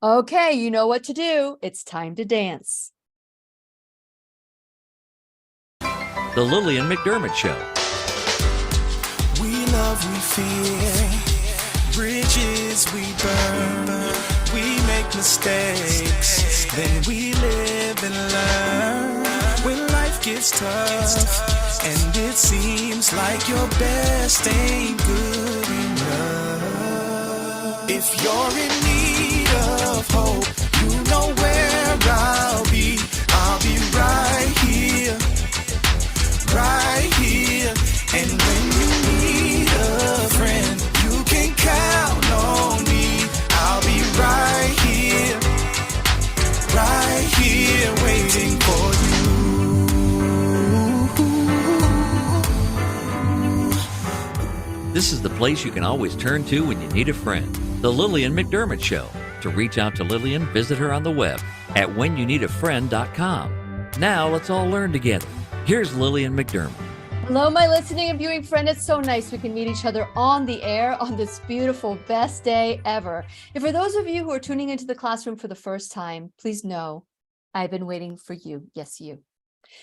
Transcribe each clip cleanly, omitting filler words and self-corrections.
Okay, you know what to do. It's time to dance. The Lillian McDermott Show. We love, we fear, bridges we burn, we make mistakes, then we live and learn. When life gets tough, and it seems like your best ain't good enough. If you're in need of hope, you know where I'll be right here. Right here, and when you need a friend, you can count on me. I'll be right here, waiting for you. This is the place you can always turn to when you need a friend. The Lillian McDermott Show. To reach out to Lillian, visit her on the web at whenyouneedafriend.com. Now let's all learn together. Here's Lillian McDermott. Hello, my listening and viewing friend. It's so nice we can meet each other on the air on this beautiful, best day ever. And for those of you who are tuning into the classroom for the first time, please know I've been waiting for you. Yes, you.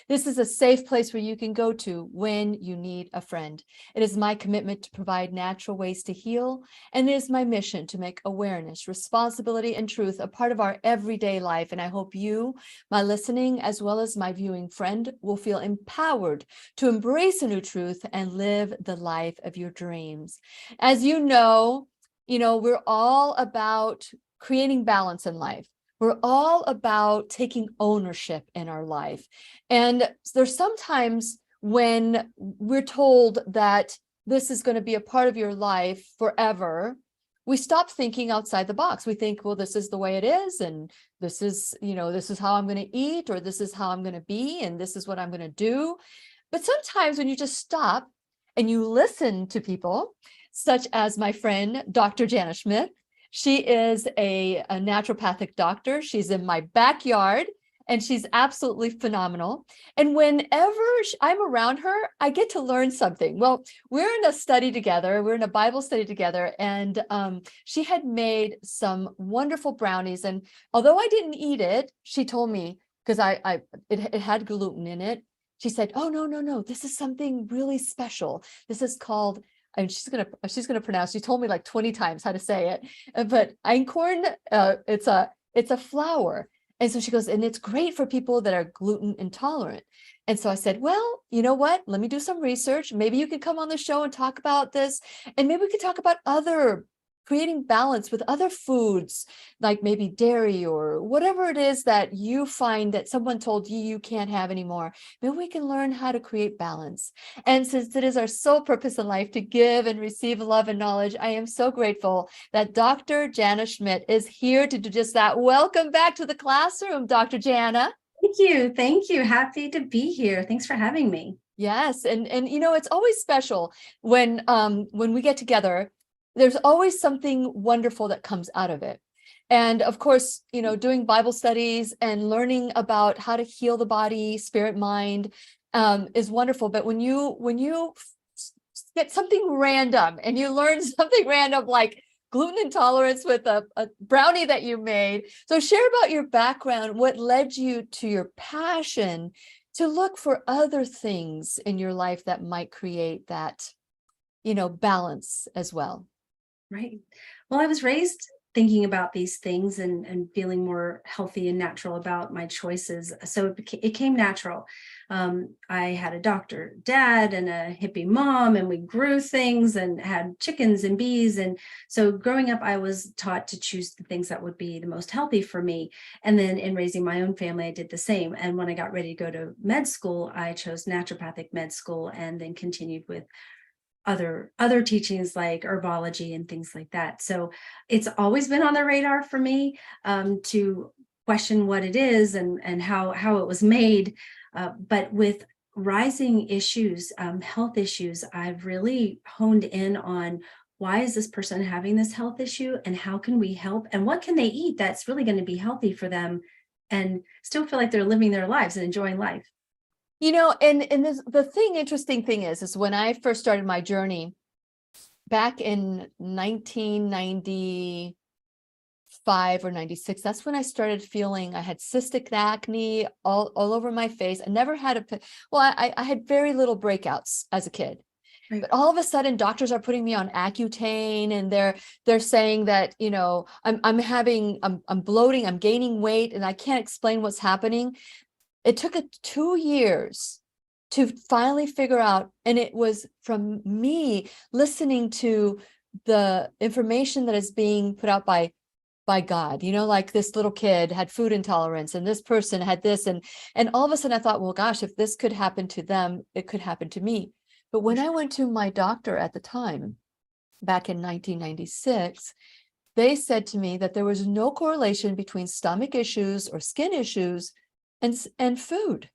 This is a safe place where you can go to when you need a friend. It is my commitment to provide natural ways to heal, and it is my mission to make awareness, responsibility, and truth a part of our everyday life. And I hope you, my listening, as well as my viewing friend, will feel empowered to embrace a new truth and live the life of your dreams. As you know, we're all about creating balance in life. We're all about taking ownership in our life. And there's sometimes when we're told that this is going to be a part of your life forever, we stop thinking outside the box. We think, well, this is the way it is. And this is how I'm going to eat, or this is how I'm going to be, and this is what I'm going to do. But sometimes when you just stop and you listen to people, such as my friend, Dr. Jana Schmidt. She is a naturopathic doctor. She's in my backyard, and she's absolutely phenomenal. And whenever I'm around her, I get to learn something. Well, we're in a study together. We're in a Bible study together, and she had made some wonderful brownies. And although I didn't eat it, she told me, because it had gluten in it. She said, "Oh, no, this is something really special. This is called," and she's gonna pronounce. She told me like 20 times how to say it, but einkorn. It's a flour, and so she goes, and it's great for people that are gluten intolerant. And so I said, well, you know what? Let me do some research. Maybe you could come on the show and talk about this, and maybe we could talk about creating balance with other foods, like maybe dairy or whatever it is that you find that someone told you can't have anymore. Maybe we can learn how to create balance. And since it is our sole purpose in life to give and receive love and knowledge, I am so grateful that Dr. Jana Schmidt is here to do just that. Welcome back to the classroom, Dr. Jana. Thank you. Happy to be here. Thanks for having me. Yes, and it's always special when we get together. There's always something wonderful that comes out of it. And of course, doing Bible studies and learning about how to heal the body, spirit, mind is wonderful. But when you get something random and you learn something random like gluten intolerance with a brownie that you made. So share about your background, what led you to your passion to look for other things in your life that might create that, balance as well. Right. Well, I was raised thinking about these things and feeling more healthy and natural about my choices. So it came natural. I had a doctor dad and a hippie mom, and we grew things and had chickens and bees. And so growing up, I was taught to choose the things that would be the most healthy for me. And then in raising my own family, I did the same. And when I got ready to go to med school, I chose naturopathic med school and then continued with other teachings like herbology and things like that. So it's always been on the radar for me to question what it is and how it was made. But with rising issues, health issues, I've really honed in on why is this person having this health issue and how can we help and what can they eat that's really going to be healthy for them and still feel like they're living their lives and enjoying life. The interesting thing is when I first started my journey back in 1995, 95 or 96, that's when I started feeling I had cystic acne all over my face. I never had I had very little breakouts as a kid. Right. But all of a sudden, doctors are putting me on Accutane, and they're saying that, you know, I'm bloating, I'm gaining weight, and I can't explain what's happening. It took 2 years to finally figure out, and it was from me listening to the information that is being put out by God, you know, like this little kid had food intolerance and this person had this, and all of a sudden I thought, well, gosh, if this could happen to them, it could happen to me. But when I went to my doctor at the time, back in 1996, they said to me that there was no correlation between stomach issues or skin issues and food.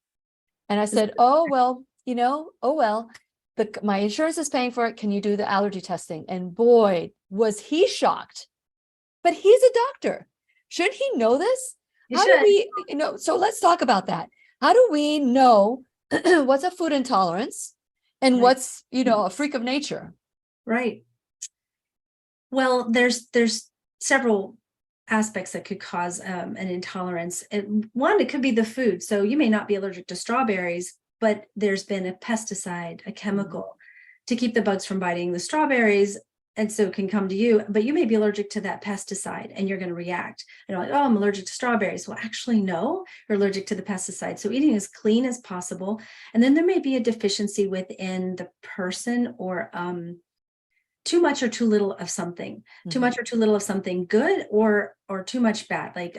And I said, oh, well, you know, oh, well, my insurance is paying for it. Can you do the allergy testing? And boy, was he shocked. But he's a doctor. Shouldn't he know this? How do we, you know, so let's talk about that. How do we know what's a food intolerance and what's, you know, a freak of nature? Right. Well, there's several aspects that could cause an intolerance. One, it could be the food. So you may not be allergic to strawberries, but there's been a pesticide, a chemical to keep the bugs from biting the strawberries. And so it can come to you, but you may be allergic to that pesticide and you're going to react. And you're like, oh, I'm allergic to strawberries. Well, actually, no, you're allergic to the pesticide. So eating as clean as possible. And then there may be a deficiency within the person, or too much or too little of something, too much or too little of something good, or too much bad, like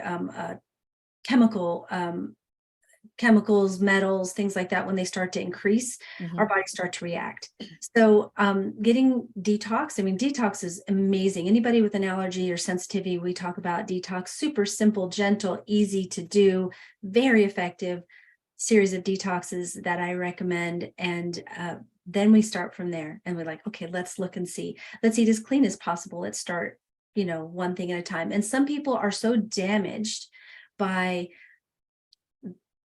chemicals, metals, things like that. When they start to increase, our bodies start to react. So getting detox, I mean, detox is amazing. Anybody with an allergy or sensitivity, we talk about detox, super simple, gentle, easy to do, very effective series of detoxes that I recommend. And then we start from there, and we're like, okay, let's look and see. Let's eat as clean as possible. Let's start, you know, one thing at a time. And some people are so damaged by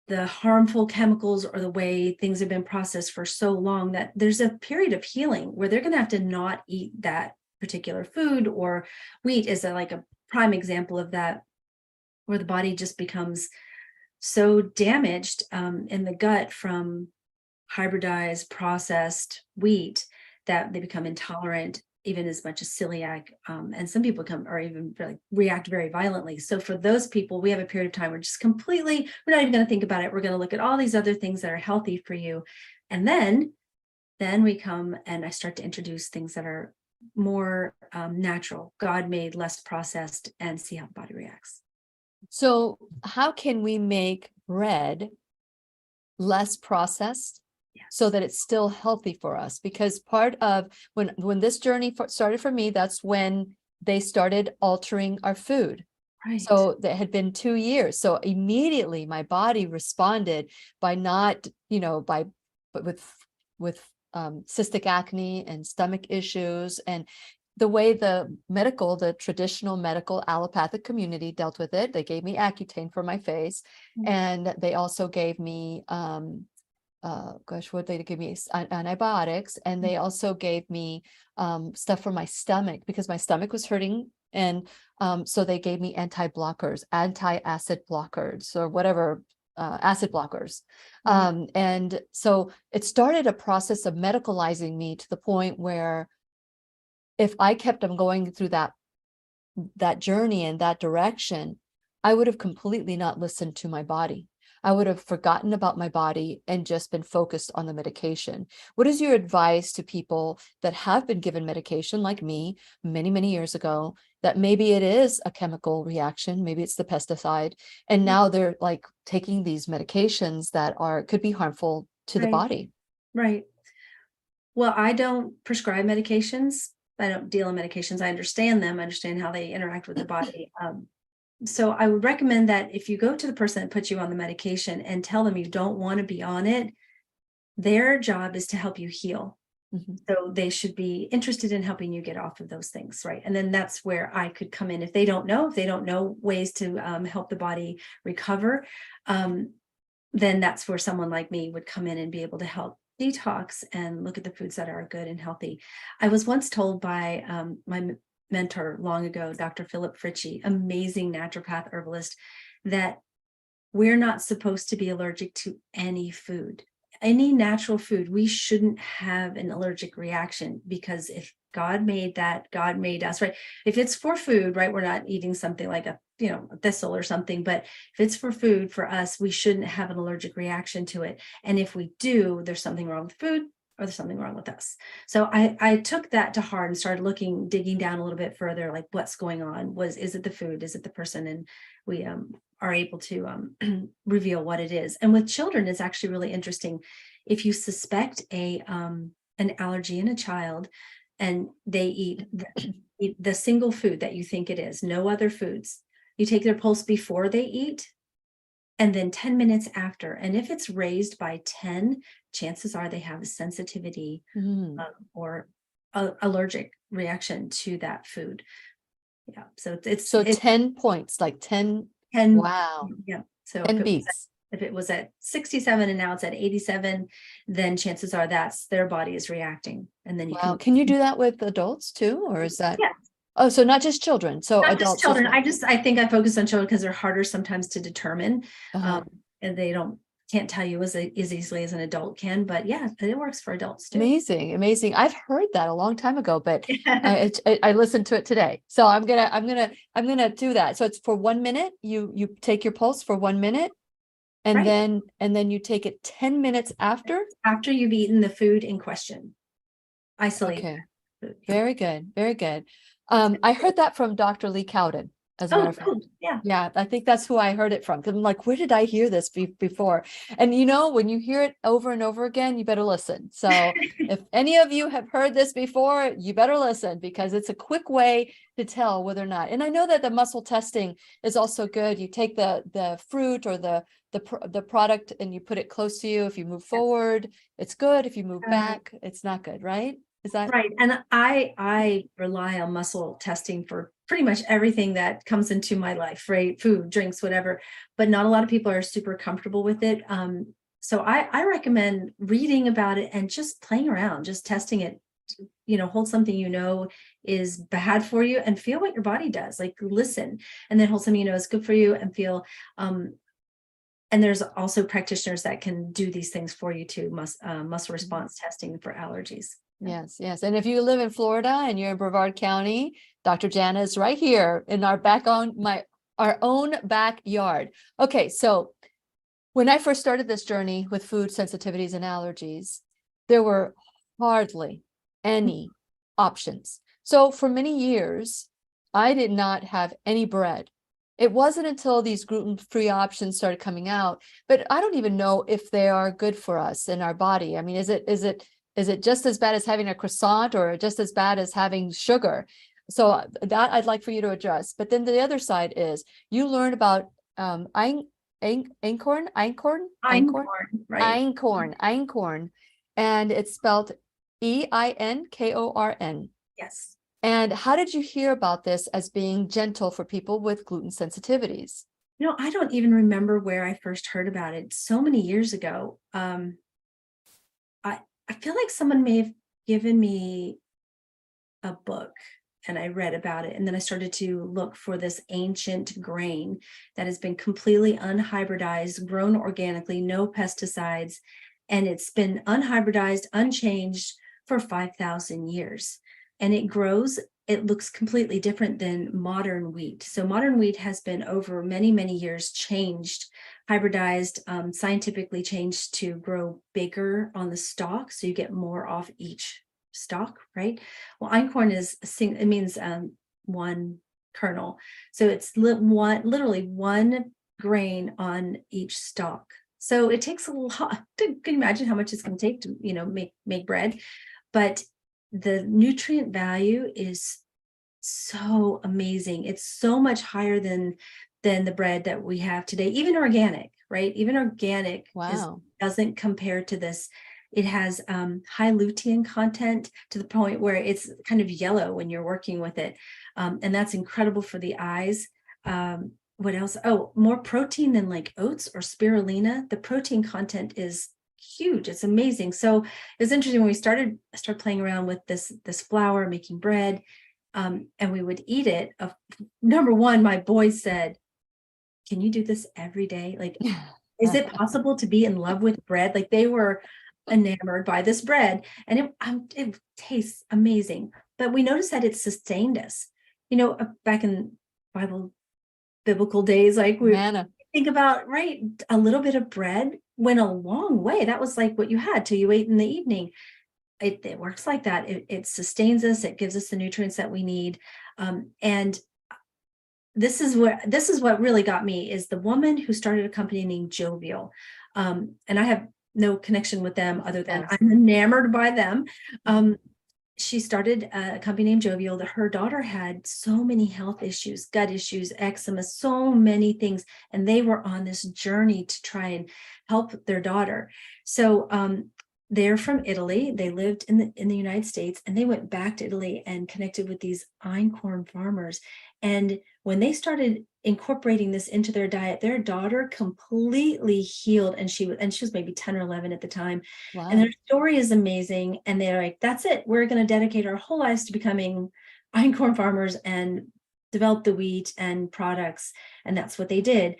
the harmful chemicals or the way things have been processed for so long that there's a period of healing where they're going to have to not eat that particular food. Or wheat is like a prime example of that, where the body just becomes so damaged in the gut from hybridized processed wheat that they become intolerant, even as much as celiac. And some people even react very violently. So for those people, we have a period of time where we're not even going to think about it. We're going to look at all these other things that are healthy for you. And then we come and I start to introduce things that are more natural, God-made, less processed, and see how the body reacts. So how can we make bread less processed so that it's still healthy for us? Because part of when this journey started for me, that's when they started altering our food. Right. So that had been 2 years. So immediately my body responded by not, you know, with cystic acne and stomach issues, and the way the traditional medical allopathic community dealt with it. They gave me Accutane for my face, and they also gave me what they give me antibiotics, and they also gave me stuff for my stomach because my stomach was hurting, and so they gave me anti-acid blockers, or whatever, acid blockers. And so it started a process of medicalizing me to the point where if I kept on going through that journey in that direction, I would have completely not listened to my body. I would have forgotten about my body and just been focused on the medication. What is your advice to people that have been given medication like me many, many years ago, that maybe it is a chemical reaction, maybe it's the pesticide, and now they're like taking these medications that could be harmful to the body? Right. Well, I don't prescribe medications. I don't deal in medications. I understand them. I understand how they interact with the body. So I would recommend that if you go to the person that puts you on the medication and tell them you don't want to be on it, their job is to help you heal. So they should be interested in helping you get off of those things, right? And then that's where I could come in. If they don't know ways to help the body recover, then that's where someone like me would come in and be able to help detox and look at the foods that are good and healthy. I was once told by mentor long ago, Dr. Philip Fritchie, amazing naturopath herbalist, that we're not supposed to be allergic to any food. Any natural food, we shouldn't have an allergic reaction, because if God made that, God made us, right? If it's for food, right, we're not eating something like a thistle or something, but if it's for food for us, we shouldn't have an allergic reaction to it. And if we do, there's something wrong with food, or there's something wrong with us. So I took that to heart and started digging down a little bit further, like what's going on. Is it the food? Is it the person? And we are able to reveal what it is. And with children, it's actually really interesting. If you suspect an allergy in a child, and they eat the single food that you think it is, no other foods, you take their pulse before they eat, and then 10 minutes after. And if it's raised by 10, chances are they have a sensitivity or allergic reaction to that food. Yeah. So it's 10 points, like 10. 10. Wow. Yeah. So 10 beats. If it was at 67 and now it's at 87, then chances are that's their body is reacting. And then Can you do that with adults too? Or is that? Yeah. Oh, so not just children. So not adults. Just children. I think I focus on children because they're harder sometimes to determine. And they can't tell you as easily as an adult can, but yeah, it works for adults too. Amazing. I've heard that a long time ago, but I listened to it today. So I'm gonna do that. So it's for 1 minute. You take your pulse for 1 minute, and right. then you take it 10 minutes after you've eaten the food in question. Isolate. Okay. Very good. I heard that from Dr. Lee Cowden. As a matter of fact. Yeah, I think that's who I heard it from. Because I'm like, where did I hear this before? And when you hear it over and over again, you better listen. So if any of you have heard this before, you better listen, because it's a quick way to tell whether or not. And I know that the muscle testing is also good. You take the fruit or the product and you put it close to you. If you move forward, it's good. If you move back, it's not good, right? Is that right? And I rely on muscle testing for pretty much everything that comes into my life, right? Food, drinks, whatever, but not a lot of people are super comfortable with it. So I recommend reading about it and just playing around, just testing it, hold something is bad for you and feel what your body does, like listen, and then hold something is good for you and feel, and there's also practitioners that can do these things for you too, muscle response testing for allergies. Yes. And if you live in Florida and you're in Brevard County, Dr. Jana is right here in our own backyard. Okay, so when I first started this journey with food sensitivities and allergies, there were hardly any options. So for many years, I did not have any bread. It wasn't until these gluten-free options started coming out, but I don't even know if they are good for us in our body. I mean, is it just as bad as having a croissant, or just as bad as having sugar? So that I'd like for you to address. But then the other side is you learn about einkorn, and it's spelled einkorn. Yes. And how did you hear about this as being gentle for people with gluten sensitivities? I don't even remember where I first heard about it. So many years ago. I feel like someone may have given me a book and I read about it. And then I started to look for this ancient grain that has been completely unhybridized, grown organically, no pesticides. And it's been unhybridized, unchanged for 5,000 years. And it looks completely different than modern wheat. So modern wheat has been over many, many years changed, hybridized, scientifically changed to grow bigger on the stalk. So you get more off each stalk, right? Well, einkorn it means one kernel. So it's literally one grain on each stalk. So it takes a lot. Can you imagine how much it's going to take to, make bread? But the nutrient value is so amazing. It's so much higher than the bread that we have today, even organic, right? Even organic doesn't compare to this. It has high lutein content to the point where it's kind of yellow when you're working with it. And that's incredible for the eyes. What else? Oh, more protein than like oats or spirulina. The protein content is huge. It's amazing. So it was interesting when we started playing around with this flour, making bread. and we would eat it. Number one, my boys said, can you do this every day? Like, is it possible to be in love with bread? Like, they were enamored by this bread, and it tastes amazing. But we noticed that it sustained us. Back in biblical days, like we Manna. think about, right, a little bit of bread went a long way. That was like what you had till you ate in the evening. It works like that. It sustains us. It gives us the nutrients that we need. And this is what really got me, is the woman who started a company named Jovial. And I have no connection with them other than I'm enamored by them. She started a company named Jovial. That her daughter had so many health issues, gut issues, eczema, so many things. And they were on this journey to try and help their daughter. So they're from Italy. They lived in the United States, and they went back to Italy and connected with these einkorn farmers. And when they started incorporating this into their diet, their daughter completely healed. And she was maybe 10 or 11 at the time. Wow. And their story is amazing. And they're like, that's it. We're going to dedicate our whole lives to becoming einkorn farmers and develop the wheat and products. And that's what they did.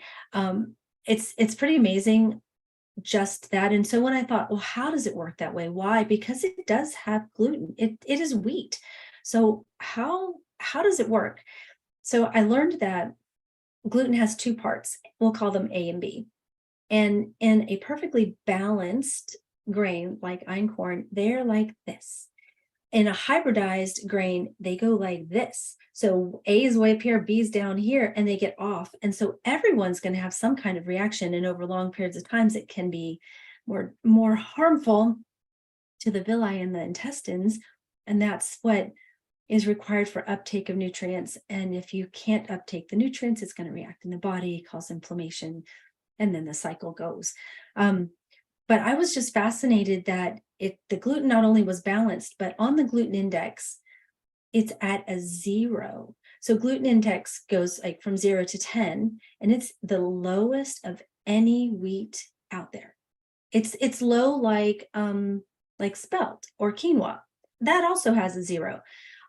It's pretty amazing, just that. And so when I thought, well, how does it work that way? Why? Because it does have gluten. It is wheat. So how does it work? So I learned that gluten has two parts. We'll call them A and B. And in a perfectly balanced grain like einkorn, they're like this. In a hybridized grain, they go like this. So A is way up here, B is down here, and they get off. And so everyone's going to have some kind of reaction. And over long periods of times, it can be more harmful to the villi and the intestines. And that's what is required for uptake of nutrients. And if you can't uptake the nutrients, it's going to react in the body, cause inflammation, and then the cycle goes. But I was just fascinated that the gluten not only was balanced, but on the gluten index, it's at a 0. So gluten index goes like from 0 to 10, and it's the lowest of any wheat out there. It's low like spelt or quinoa. That also has a 0.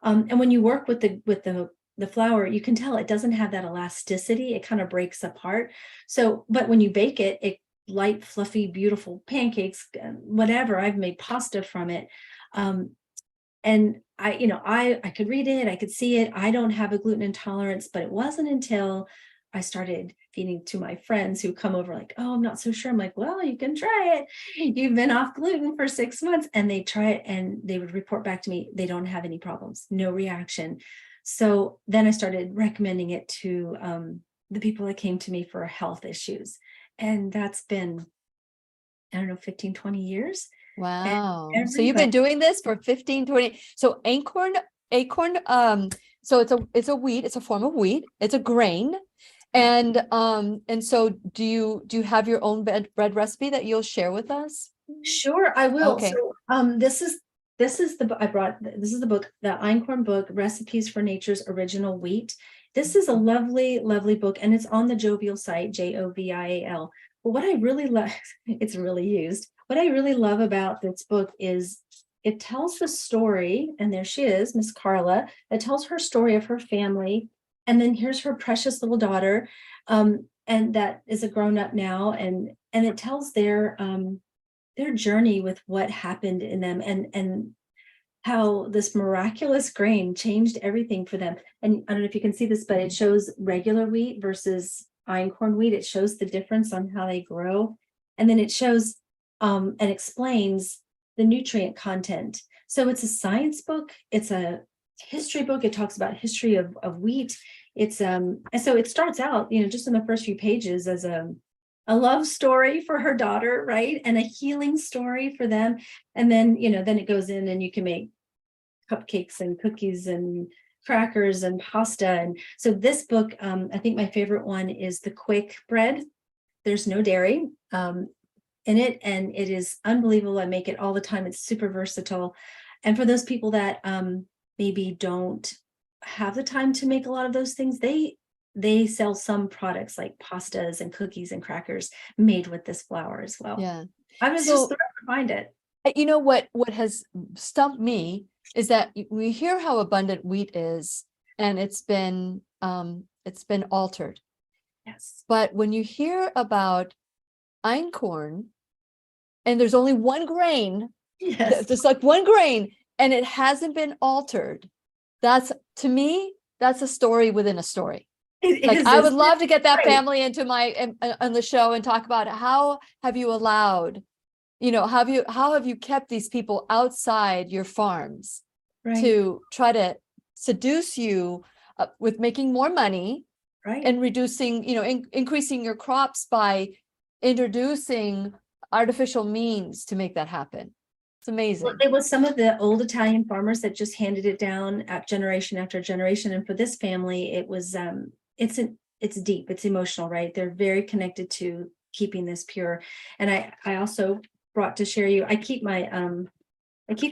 And when you work with the flour, you can tell it doesn't have that elasticity. It kind of breaks apart. So, but when you bake it light, fluffy, beautiful pancakes, whatever. I've made pasta from it. And I could read it, I could see it. I don't have a gluten intolerance, but it wasn't until I started feeding to my friends who come over like, oh, I'm not so sure. I'm like, well, you can try it. You've been off gluten for 6 months. And they try it and they would report back to me, they don't have any problems, no reaction. So then I started recommending it to the people that came to me for health issues. And that's been, I don't know, 15, 20 years. Wow. So you've been doing this for 15, 20. So acorn, so it's a wheat, it's a form of wheat, it's a grain. And so do you have your own bread recipe that you'll share with us? Sure, I will. Okay. So this is the book, the Einkorn book, Recipes for Nature's Original Wheat. This is a lovely, lovely book, and it's on the Jovial site, Jovial. But what I really love, it's really used. What I really love about this book is it tells the story, and there she is, Miss Carla, that tells her story of her family. And then here's her precious little daughter, and that is a grown up now, and it tells their journey with what happened in them, and how this miraculous grain changed everything for them. And I don't know if you can see this, but it shows regular wheat versus einkorn wheat. It shows the difference on how they grow, and then it shows and explains the nutrient content. So it's a science book. It's a history book. It talks about history of wheat. It's and so it starts out, just in the first few pages as a love story for her daughter, right? And a healing story for them. And then, then it goes in and you can make cupcakes and cookies and crackers and pasta. And so this book, I think my favorite one is the quick bread. There's no dairy in it, and it is unbelievable. I make it all the time. It's super versatile. And for those people that maybe don't have the time to make a lot of those things, they sell some products like pastas and cookies and crackers made with this flour as well. Yeah. I was just thrilled to find it. You know what has stumped me is that we hear how abundant wheat is, and it's been altered. Yes. But when you hear about einkorn, and there's only one grain, Yes. just like one grain, and it hasn't been altered, that's, to me, that's a story within a story. It Like, is, I would isn't love to get that Right. family into my on the show and talk about how have you allowed, how have you kept these people outside your farms Right. to try to seduce you with making more money Right. and reducing, increasing your crops by introducing artificial means to make that happen. It's amazing. Well, it was some of the old Italian farmers that just handed it down at generation after generation. And for this family, it was it's deep, it's emotional, right? They're very connected to keeping this pure. And I also brought to share you, I keep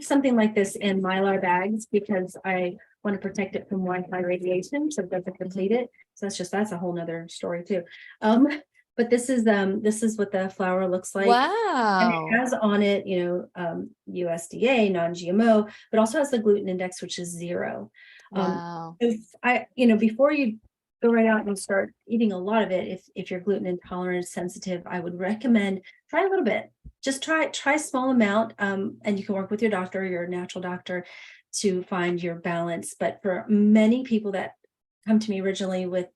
something like this in Mylar bags because I want to protect it from Wi-Fi radiation, so it doesn't deplete it. So that's a whole nother story too. But this is what the flour looks like. And Wow. it has on it, USDA, non-GMO, but also has the gluten index, which is 0. Wow. Before you go right out and start eating a lot of it, if you're gluten intolerant, sensitive, I would recommend try a little bit. Just try a small amount, and you can work with your doctor, your natural doctor, to find your balance. But for many people that come to me originally with,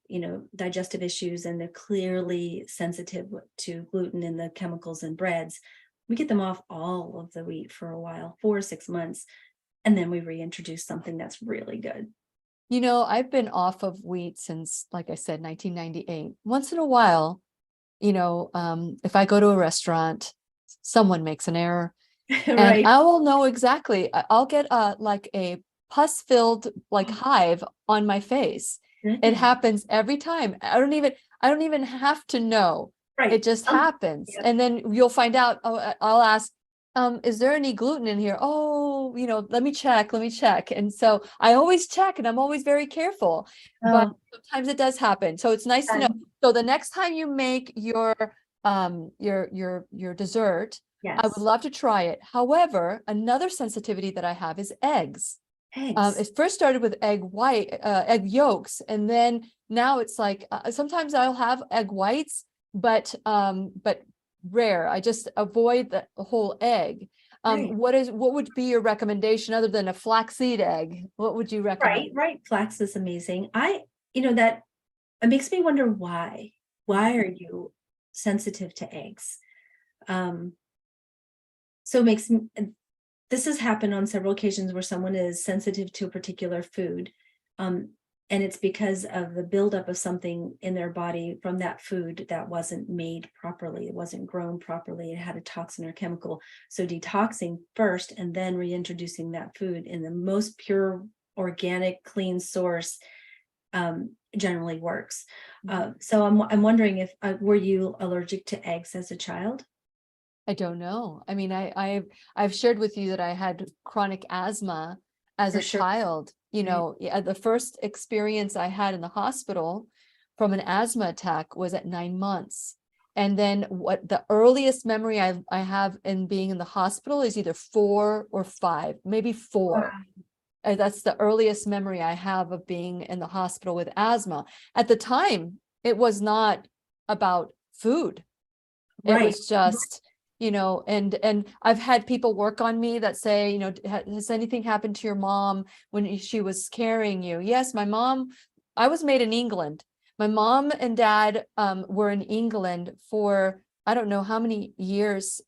digestive issues, and they're clearly sensitive to gluten and the chemicals in breads, we get them off all of the wheat for a while, 4 or 6 months, and then we reintroduce something that's really good. I've been off of wheat since, like I said, 1998. Once in a while, if I go to a restaurant, someone makes an error, and Right. I will know exactly. I'll get like a pus-filled like hive on my face. It Goodness. happens every time. I don't even have to know. Right. It just happens. yeah. And then you'll find out. Oh, I'll ask, is there any gluten in here? Oh, let me check. And so I always check, and I'm always very careful, but sometimes it does happen. So it's nice to know. So the next time you make your dessert, Yes. I would love to try it. However, another sensitivity that I have is eggs. Eggs. It first started with egg yolks, and then now it's like sometimes I'll have egg whites, but rare. I just avoid the whole egg. Right. What would be your recommendation other than a flaxseed egg? What would you recommend? Right. Flax is amazing. That it makes me wonder why. Why are you sensitive to eggs? So it makes this has happened on several occasions where someone is sensitive to a particular food. And it's because of the buildup of something in their body from that food that wasn't made properly. It wasn't grown properly. It had a toxin or chemical. So detoxing first and then reintroducing that food in the most pure, organic, clean source generally works. So I'm wondering if were you allergic to eggs as a child? I don't know. I mean, I've shared with you that I had chronic asthma as For a sure. child. The first experience I had in the hospital from an asthma attack was at 9 months. And then what the earliest memory I have in being in the hospital is either 4 or 5, maybe 4. Wow. That's the earliest memory I have of being in the hospital with asthma. At the time, it was not about food. It Right. was just, and I've had people work on me that say, has anything happened to your mom when she was carrying you? Yes, my mom, I was made in England. My mom and dad were in England for, I don't know how many years,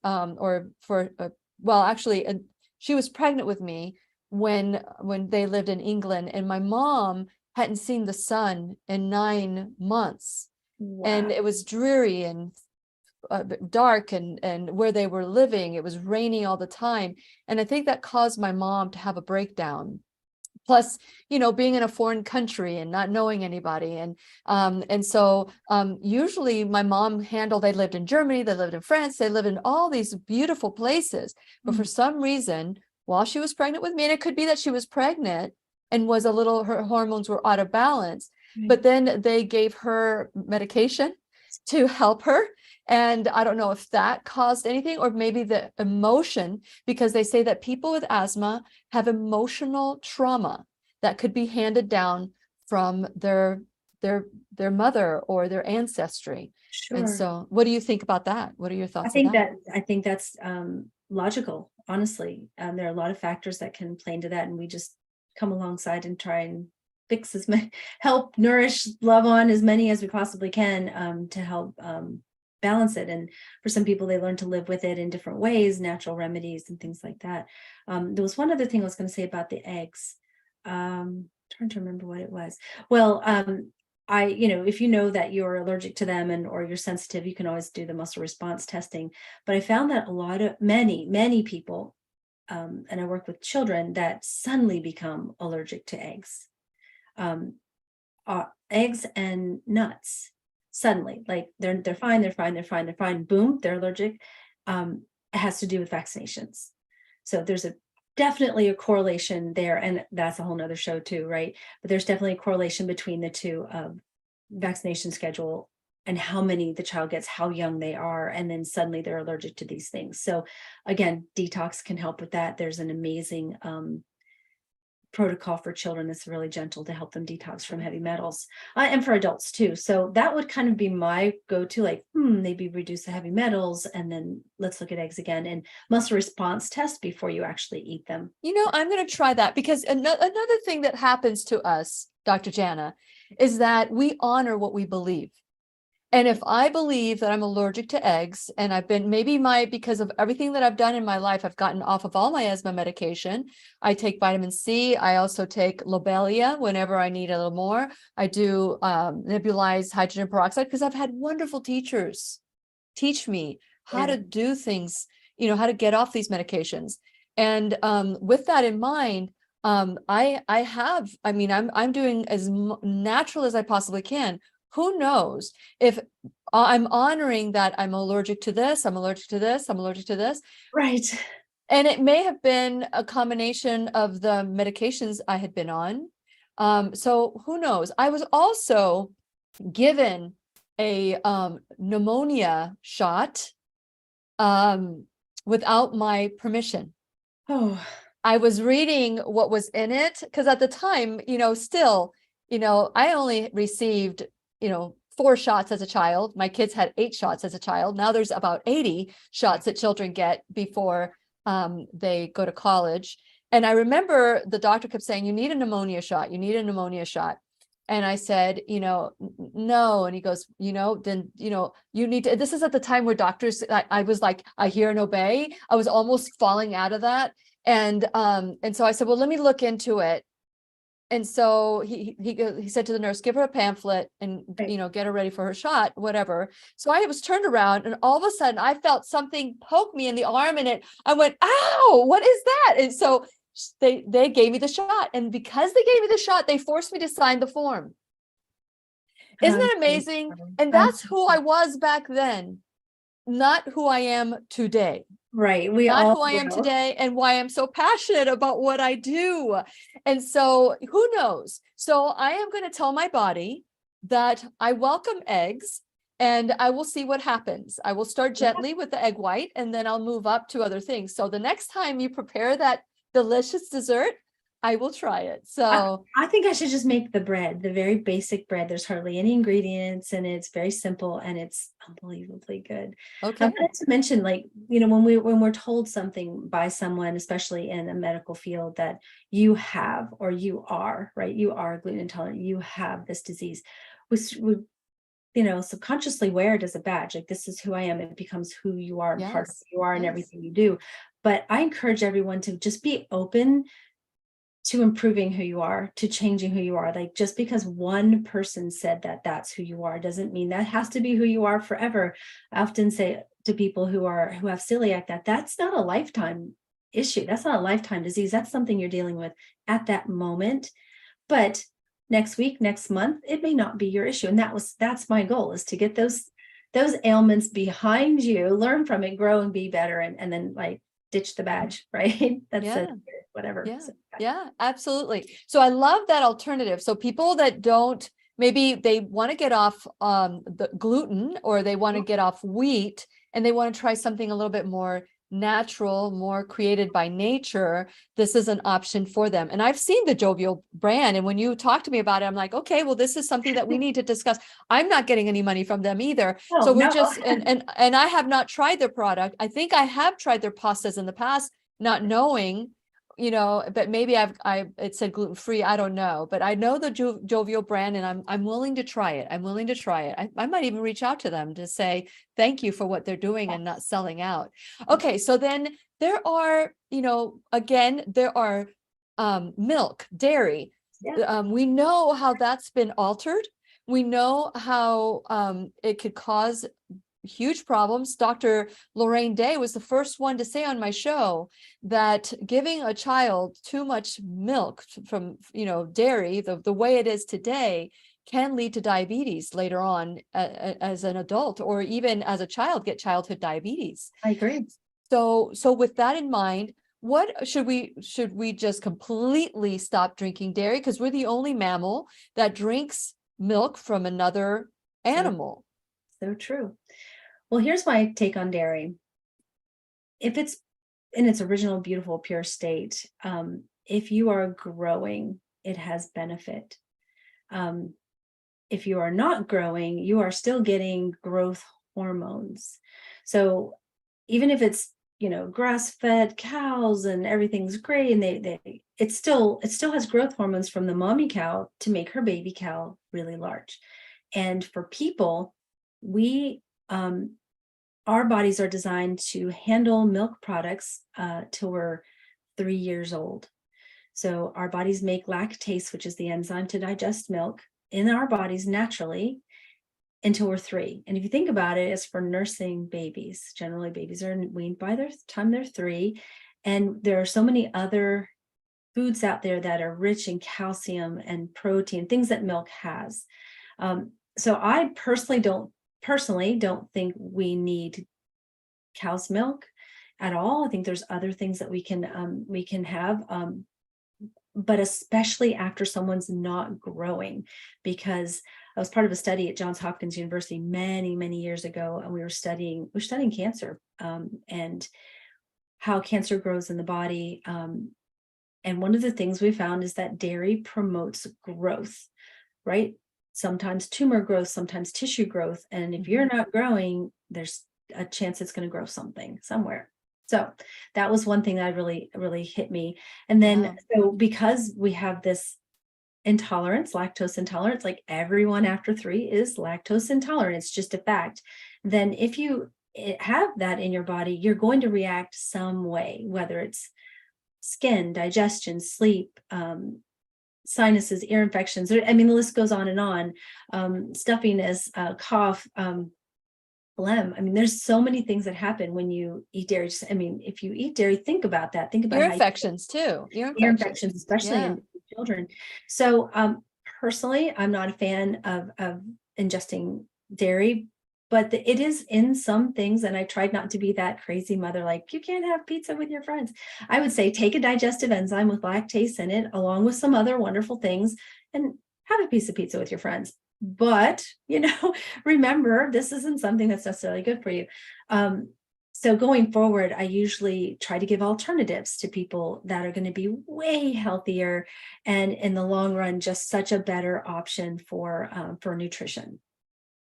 she was pregnant with me when they lived in England, and my mom hadn't seen the sun in 9 months. Wow. And it was dreary and dark, and where they were living, it was raining all the time. And I think that caused my mom to have a breakdown. Plus, being in a foreign country and not knowing anybody. And so usually my mom they lived in Germany, they lived in France, they lived in all these beautiful places. But for some reason, while she was pregnant with me, and it could be that she was pregnant and her hormones were out of balance, but then they gave her medication to help her. And I don't know if that caused anything, or maybe the emotion, because they say that people with asthma have emotional trauma that could be handed down from their mother or their ancestry. And Sure. so what do you think about that? What are your thoughts on that? I think that's logical, honestly. There are a lot of factors that can play into that, and we just come alongside and try and fix as many, help, nourish, love on as many as we possibly can, to help balance it. And for some people, they learn to live with it in different ways, natural remedies and things like that. There was one other thing I was going to say about the eggs. Trying to remember what it was. Well, if you know that you're allergic to them or you're sensitive, you can always do the muscle response testing. But I found that many people, and I work with children that suddenly become allergic to eggs. Eggs and nuts, suddenly, like they're fine, boom, they're allergic. It has to do with vaccinations. So there's definitely a correlation there, and that's a whole nother show too, right? But there's definitely a correlation between the two, vaccination schedule and how many the child gets, how young they are, and then suddenly they're allergic to these things. So again, detox can help with that. There's an amazing protocol for children that's really gentle to help them detox from heavy metals, and for adults too. So that would kind of be my go-to, like, maybe reduce the heavy metals, and then let's look at eggs again, and muscle response test before you actually eat them. I'm going to try that, because another thing that happens to us, Dr. Jana, is that we honor what we believe. And if I believe that I'm allergic to eggs, and I've been, because of everything that I've done in my life, I've gotten off of all my asthma medication. I take vitamin C. I also take Lobelia whenever I need a little more. I do nebulized hydrogen peroxide, because I've had wonderful teachers teach me how to do things, how to get off these medications. And with that in mind, I'm doing as natural as I possibly can. Who knows if I'm honoring that I'm allergic to this, I'm allergic to this, I'm allergic to this. Right. And it may have been a combination of the medications I had been on. So who knows? I was also given a pneumonia shot without my permission. Oh, I was reading what was in it, because at the time, I only received 4 shots as a child. My kids had 8 shots as a child. Now there's about 80 shots that children get before they go to college. And I remember the doctor kept saying, you need a pneumonia shot. You need a pneumonia shot. And I said, no. And he goes, then, you need to, this is at the time where doctors, I was like, I hear and obey. I was almost falling out of that. And so I said, well, let me look into it. And so he said to the nurse, give her a pamphlet and, right. get her ready for her shot, whatever. So I was turned around, and all of a sudden I felt something poke me in the arm, and I went, ow, what is that? And so they gave me the shot. And because they gave me the shot, they forced me to sign the form. Isn't that amazing? And that's who I was back then, not who I am today. Right. Not who I am today, and why I'm so passionate about what I do. And so who knows? So I am going to tell my body that I welcome eggs, and I will see what happens. I will start gently with the egg white, and then I'll move up to other things. So the next time you prepare that delicious dessert, I will try it. So I think I should just make the bread, the very basic bread. There's hardly any ingredients, and it's very simple, and it's unbelievably good. okay. I wanted to mention, when we're told something by someone, especially in a medical field, that you have, or you are, right, you are gluten intolerant, you have this disease, we subconsciously wear it as a badge, like, this is who I am. It becomes who you are, Yes. part of who you are, and Yes. everything you do. But I encourage everyone to just be open to improving who you are, to changing who you are. Like, just because one person said that that's who you are doesn't mean that has to be who you are forever. I often say to people who have celiac that's not a lifetime issue. That's not a lifetime disease. That's something you're dealing with at that moment. But next week, next month, it may not be your issue. And that's my goal, is to get those ailments behind you, learn from it, grow and be better, and then, like, ditch the badge, right? That's whatever. Yeah, absolutely. So I love that alternative. So people that don't maybe they want to get off the gluten, or they want to get off wheat, and they want to try something a little bit more natural, more created by nature. This is an option for them. And I've seen the Jovial brand, and when you talk to me about it, I'm like, okay, well, this is something that we need to discuss. I'm not getting any money from them either. So we're no. just, and I have not tried their product. I think I have tried their pastas in the past, not knowing, but maybe it said gluten-free. I don't know, but I know the Jovial brand, and I'm willing to try it. I'm willing to try it. I might even reach out to them to say thank you for what they're doing and not selling out. Okay, so then there are, again, there are milk, dairy. Yeah. We know how that's been altered. We know how it could cause huge problems. Dr. Lorraine Day was the first one to say on my show that giving a child too much milk from, dairy, the way it is today, can lead to diabetes later on as an adult, or even as a child, get childhood diabetes. I agree. So with that in mind, what should we just completely stop drinking dairy? Because we're the only mammal that drinks milk from another animal. So true. Well, here's my take on dairy. If it's in its original, beautiful, pure state, if you are growing, it has benefit. If you are not growing, you are still getting growth hormones. So even if it's, grass-fed cows and everything's great, and it still has growth hormones from the mommy cow to make her baby cow really large. And for people, our bodies are designed to handle milk products till we're 3 years old. So our bodies make lactase, which is the enzyme to digest milk, in our bodies naturally until we're 3. And if you think about it, it's for nursing babies. Generally, babies are weaned by the time they're 3. And there are so many other foods out there that are rich in calcium and protein, things that milk has. So I personally don't think we need cow's milk at all. I think there's other things that we can have, but especially after someone's not growing, because I was part of a study at Johns Hopkins University many years ago, and we were studying cancer and how cancer grows in the body. And one of the things we found is that dairy promotes growth, right? Sometimes tumor growth, sometimes tissue growth. And if you're not growing, there's a chance it's going to grow something somewhere. So that was one thing that really hit me. And then, so because we have this intolerance, lactose intolerance, like everyone after 3 is lactose intolerant, it's just a fact. Then if you have that in your body, you're going to react some way, whether it's skin, digestion, sleep, sinuses, ear infections. The list goes on and on. Stuffiness, cough, phlegm. There's so many things that happen when you eat dairy. If you eat dairy, think about that. Think about ear infections too. Ear infections, especially in children. So personally, I'm not a fan of ingesting dairy, but it is in some things. And I tried not to be that crazy mother, like, you can't have pizza with your friends. I would say take a digestive enzyme with lactase in it, along with some other wonderful things, and have a piece of pizza with your friends. But, remember, this isn't something that's necessarily good for you. So going forward, I usually try to give alternatives to people that are going to be way healthier, and in the long run, just such a better option for nutrition.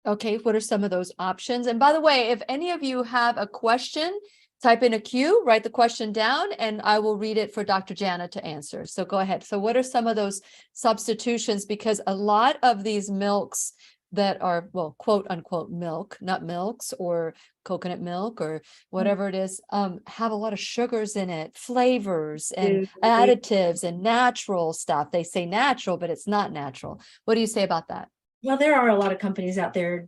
Okay, what are some of those options? And by the way, if any of you have a question, type in a Q, write the question down, and I will read it for Dr. Jana to answer. So go ahead. So what are some of those substitutions? Because a lot of these milks that are, well, quote unquote milk, nut milks or coconut milk or whatever it is, have a lot of sugars in it, flavors and additives and natural stuff. They say natural, but it's not natural. What do you say about that? Well, there are a lot of companies out there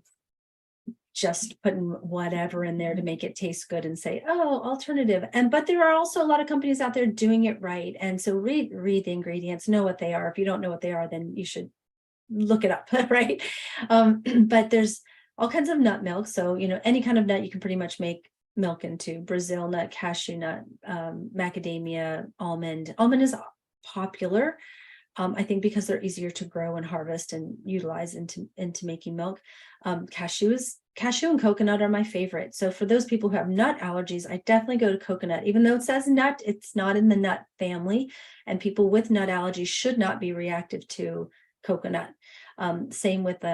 just putting whatever in there to make it taste good and say, oh, alternative. But there are also a lot of companies out there doing it right. And so read the ingredients, know what they are. If you don't know what they are, then you should look it up, right? But there's all kinds of nut milk. So, any kind of nut you can pretty much make milk into. Brazil nut, cashew nut, macadamia, almond. Almond is popular. I think because they're easier to grow and harvest and utilize into making milk. Cashew and coconut are my favorite. So for those people who have nut allergies, I definitely go to coconut. Even though it says nut, it's not in the nut family, and people with nut allergies should not be reactive to coconut. Same with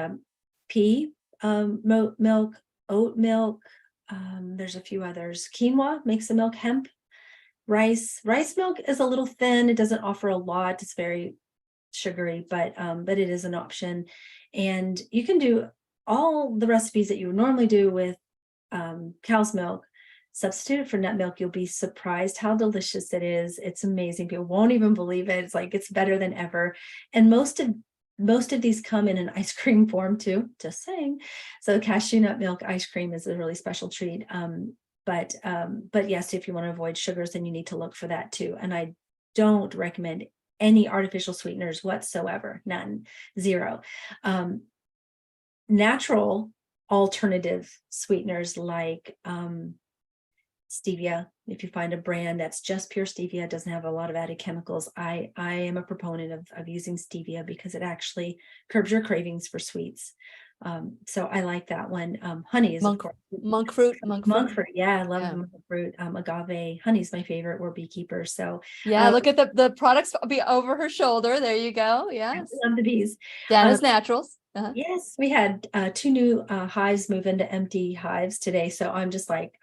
pea milk, oat milk. There's a few others. Quinoa makes the milk. Hemp, rice milk is a little thin. It doesn't offer a lot. It's very sugary, but it is an option. And you can do all the recipes that you would normally do with cow's milk, substitute it for nut milk. You'll be surprised how delicious it is. It's amazing. People won't even believe it. It's like, it's better than ever. And most of these come in an ice cream form too, just saying. So cashew nut milk ice cream is a really special treat. But yes, if you want to avoid sugars, then you need to look for that too. And I don't recommend any artificial sweeteners whatsoever, none, zero. Natural alternative sweeteners like stevia. If you find a brand that's just pure stevia, doesn't have a lot of added chemicals, I am a proponent of using stevia because it actually curbs your cravings for sweets. So I like that one. Honey is, of course, monk fruit. Yeah, I love monk fruit. Agave honey's my favorite. We're beekeepers, so yeah. Look at the products be over her shoulder. There you go. Yes, I love the bees. Jana's Naturals. Yes, we had 2 new hives move into empty hives today, so I'm just like,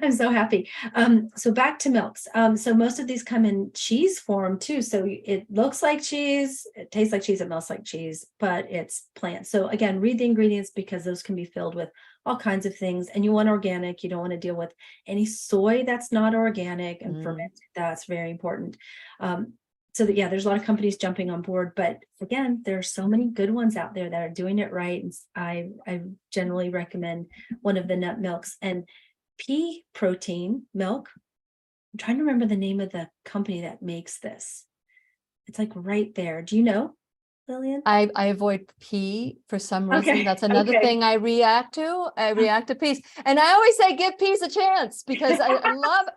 I'm so happy. So back to milks. So most of these come in cheese form too. So it looks like cheese, it tastes like cheese, it smells like cheese, but it's plant. So again, read the ingredients because those can be filled with all kinds of things. And you want organic. You don't want to deal with any soy that's not organic and fermented. That's very important. So that, yeah, there's a lot of companies jumping on board, but again, there are so many good ones out there that are doing it right. And I generally recommend one of the nut milks. And pea protein milk, I'm trying to remember the name of the company that makes this. It's like right there. Do you know, Lillian? I avoid pea for some reason. Okay, That's another okay. thing I react to. I react to peas, and I always say give peas a chance because I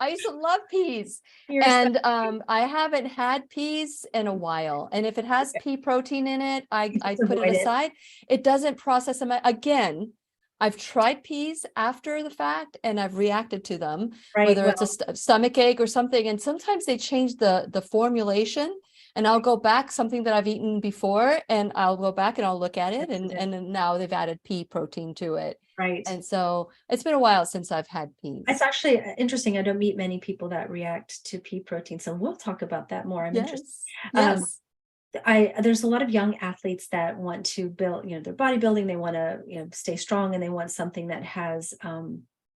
used to love peas. And I haven't had peas in a while. And if it has pea protein in it, I put it aside. It doesn't process them. Again, I've tried peas after the fact and I've reacted to them, whether it's a stomach ache or something. And sometimes they change the formulation. And I'll go back, something that I've eaten before, and I'll go back and I'll look at it. And now they've added pea protein to it. Right. And so it's been a while since I've had peas. It's actually interesting. I don't meet many people that react to pea protein. So we'll talk about that more. I'm interested. Yes. There's a lot of young athletes that want to build, their bodybuilding. They want to, stay strong, and they want something that has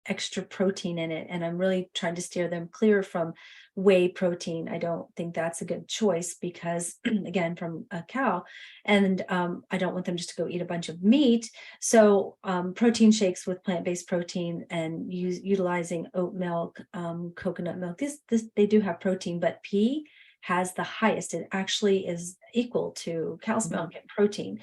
extra protein in it. And I'm really trying to steer them clear from whey protein. I don't think that's a good choice because again, from a cow, and I don't want them just to go eat a bunch of meat. So protein shakes with plant-based protein and utilizing oat milk, coconut milk, they do have protein, but pea has the highest. It actually is equal to cow's milk in protein,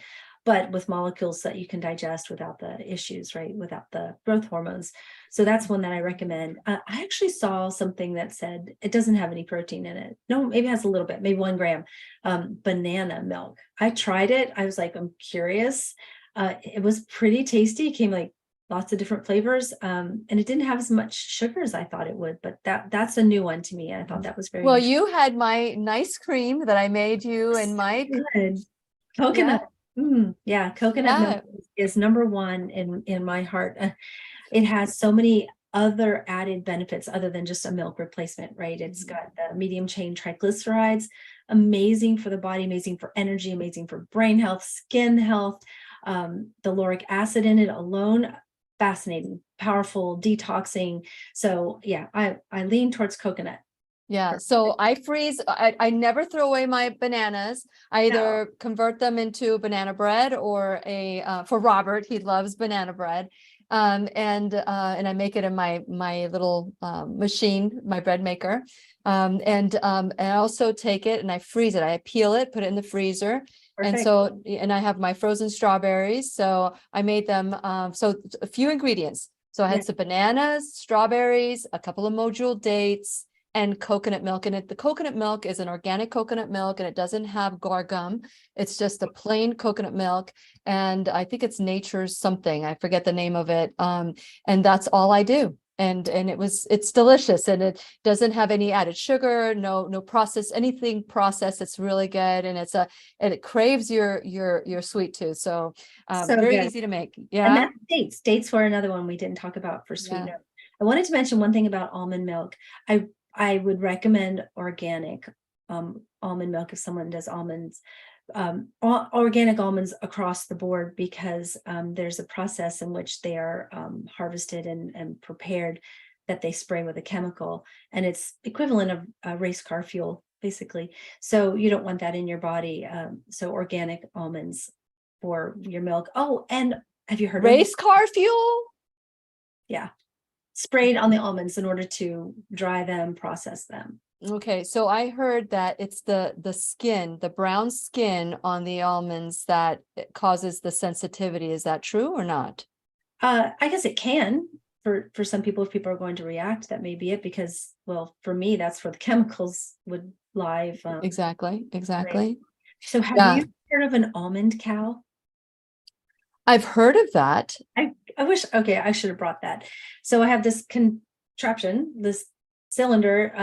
but with molecules that you can digest without the issues, right? Without the growth hormones. So that's one that I recommend. I actually saw something that said it doesn't have any protein in it. No, maybe it has a little bit, maybe 1 gram, banana milk. I tried it. I was like, I'm curious. It was pretty tasty. It came like lots of different flavors. And it didn't have as much sugar as I thought it would, but that's a new one to me. I thought that was very well. You had my nice cream that I made you and Mike. Good. Coconut. Yeah, coconut milk is number 1 in my heart. It has so many other added benefits other than just a milk replacement, right? It's got the medium chain triglycerides, amazing for the body, amazing for energy, amazing for brain health, skin health. The lauric acid in it alone, fascinating, powerful, detoxing. So yeah, I lean towards coconut. Yeah. So I freeze. I never throw away my bananas. I either convert them into banana bread or for Robert, he loves banana bread. And I make it in my little machine, my bread maker. And I also take it and I freeze it. I peel it, put it in the freezer. Perfect. And I have my frozen strawberries. So I made them. So a few ingredients. So I had some bananas, strawberries, a couple of module dates, and coconut milk. And the coconut milk is an organic coconut milk, and it doesn't have guar gum. It's just a plain coconut milk. And I think it's Nature's something. I forget the name of it. And that's all I do. And it's delicious, and it doesn't have any added sugar, no anything processed. It's really good, and it craves your sweet tooth. So So very good. easy to make. And Yeah. that's dates. Dates were another one we didn't talk about for sweetener. I wanted to mention one thing about almond milk. I would recommend organic almond milk if someone does almonds. Organic almonds across the board, because there's a process in which they are harvested and prepared that they spray with a chemical, and it's equivalent of race car fuel, basically. So you don't want that in your body. So organic almonds for your milk. Oh, and have you heard of Race car fuel? Yeah, sprayed on the almonds in order to dry them, process them. Okay, so I heard that it's the skin, the brown skin on the almonds that it causes the sensitivity. Is that true or not? I guess it can for some people, if people are going to react, that may be it, because, well, for me, that's where the chemicals would lie. Exactly. So have Yeah. you heard of an almond cow? I've heard of that. I wish, okay, I should have brought that. So I have this contraption, this cylinder,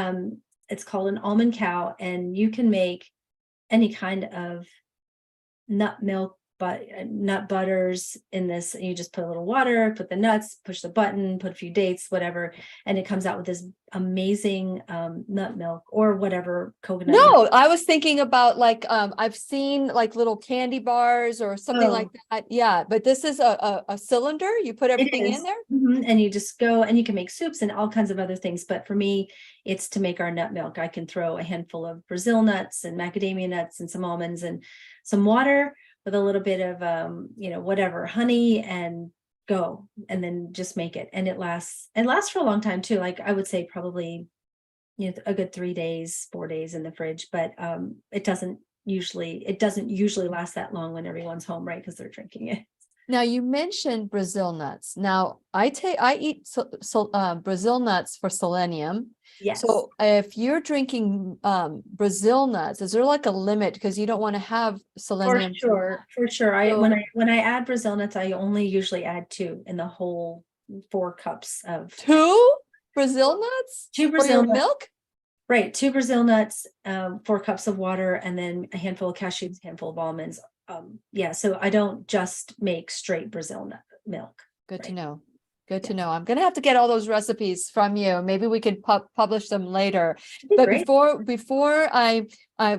it's called an almond cow, and you can make any kind of nut milk, but nut butters in this. And you just put a little water, put the nuts, push the button, put a few dates, whatever, and it comes out with this amazing nut milk or whatever coconut milk. No, I was thinking about like I've seen like little candy bars or something like that. Yeah, but this is a cylinder. You put everything in there. And you just go, and you can make soups and all kinds of other things. But for me, it's to make our nut milk. I can throw a handful of Brazil nuts and macadamia nuts and some almonds and some water with a little bit of whatever, honey, and go, and then just make it. And it lasts for a long time too. Like I would say probably a good 3 days, 4 days in the fridge, but it doesn't usually last that long when everyone's home, right? Because they're drinking it. Now you mentioned Brazil nuts. Now I eat Brazil nuts for selenium. Yes. So if you're drinking Brazil nuts, is there like a limit, because you don't want to have selenium? For sure. When I add Brazil nuts, I only usually add 2 in the whole 4 cups of 2 Brazil nuts 2 for Brazil your nuts. milk. Right, 2 Brazil nuts, 4 cups of water, and then a handful of cashews, a handful of almonds. So I don't just make straight Brazil nut milk. Good to Right. know. Good to know. I'm going to have to get all those recipes from you. Maybe we could publish them later. But Great. before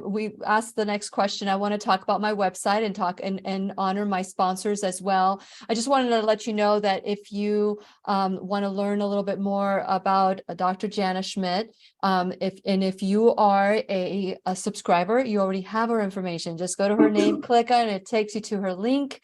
we ask the next question, I want to talk about my website and talk and honor my sponsors as well. I just wanted to let you know that if you want to learn a little bit more about Dr. Jana Schmidt, if you are a subscriber, you already have her information. Just go to her name, click on it, it takes you to her link.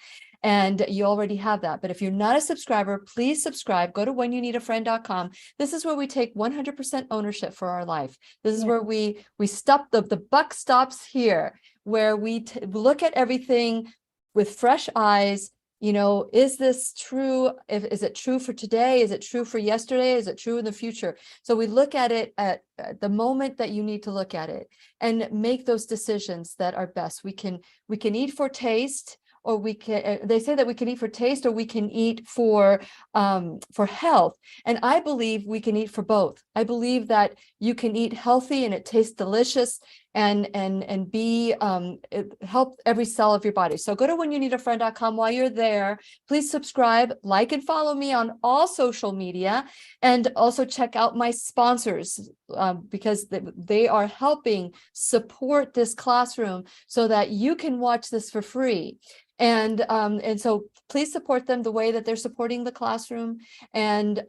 And you already have that. But if you're not a subscriber, please subscribe. Go to whenyounneedafriend.com. This is where we take 100% ownership for our life. This is where we stop, the buck stops here, where we look at everything with fresh eyes. Is this true? Is it true for today? Is it true for yesterday? Is it true in the future? So we look at it at the moment that you need to look at it and make those decisions that are best. We can eat for taste, or we can, they say that we can eat for taste, or we can eat for health. And I believe we can eat for both. I believe that you can eat healthy and it tastes delicious and be help every cell of your body. So go to whenyounneedafriend.com. While you're there, please subscribe, like, and follow me on all social media, and also check out my sponsors because they are helping support this classroom so that you can watch this for free. And so please support them the way that they're supporting the classroom. And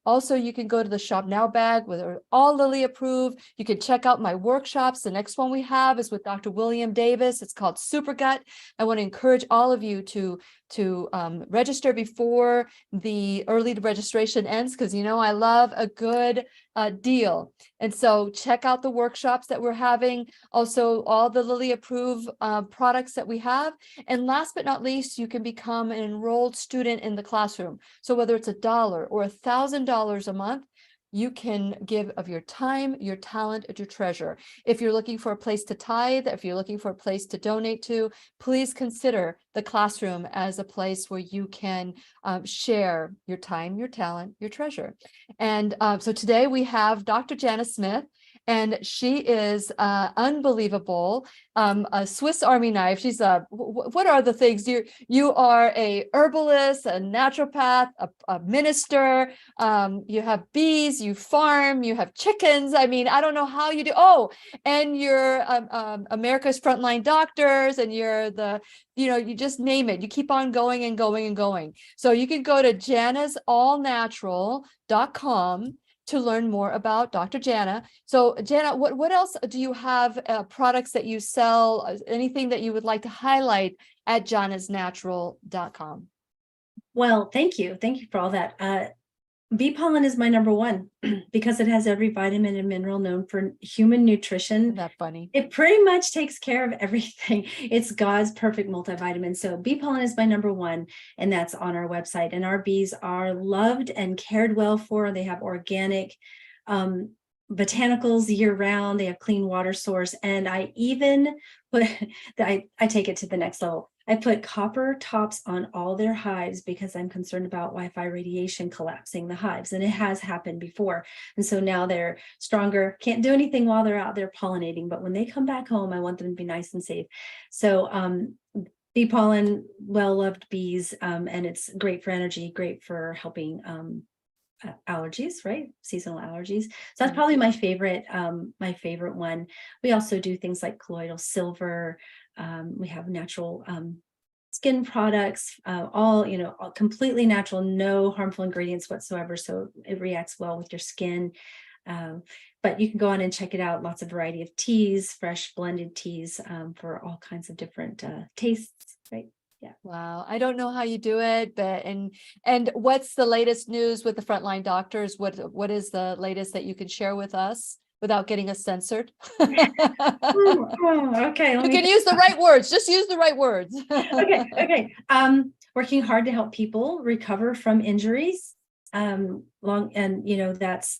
also you can go to the Shop Now bag where they're all Lilly approved. You can check out my workshops. The next one we have is with Dr. William Davis. It's called Super Gut. I want to encourage all of you to register before the early registration ends, because I love a good deal. And so check out the workshops that we're having, also all the Lilly approved products that we have. And last but not least, you can become an enrolled student in the classroom. So whether it's $1 or $1,000 a month, you can give of your time, your talent, and your treasure. If you're looking for a place to tithe, if you're looking for a place to donate to, please consider the classroom as a place where you can share your time, your talent, your treasure. And so today we have Dr. Jana Schmidt, and she is unbelievable, a Swiss Army knife. She's what are the things? You are a herbalist, a naturopath, a minister. You have bees, you farm, you have chickens. I mean, I don't know how you do. Oh, and you're America's Frontline Doctors, and you're you just name it. You keep on going and going and going. So you can go to janasallnatural.com to learn more about Dr. Jana. So Jana, what else do you have, products that you sell, anything that you would like to highlight at janasnatural.com? Well, thank you. Thank you for all that. Bee pollen is my number one because it has every vitamin and mineral known for human nutrition. Isn't that funny? It pretty much takes care of everything. It's God's perfect multivitamin. So bee pollen is my number one, and that's on our website. And our bees are loved and cared well for. They have organic botanicals year round. They have clean water source. And I even put, I take it to the next level. I put copper tops on all their hives because I'm concerned about Wi-Fi radiation collapsing the hives. And it has happened before. And so now they're stronger, can't do anything while they're out there pollinating. But when they come back home, I want them to be nice and safe. So bee pollen, well-loved bees, and it's great for energy, great for helping allergies, right? Seasonal allergies. So that's probably my favorite one. We also do things like colloidal silver. We have natural skin products, all completely natural, no harmful ingredients whatsoever. So it reacts well with your skin. But you can go on and check it out. Lots of variety of teas, fresh blended teas for all kinds of different tastes, right? Yeah. Wow. I don't know how you do it, but and what's the latest news with the Frontline Doctors? What is the latest that you can share with us without getting us censored? Okay. You can use the right words. Just use the right words. Okay. Working hard to help people recover from injuries,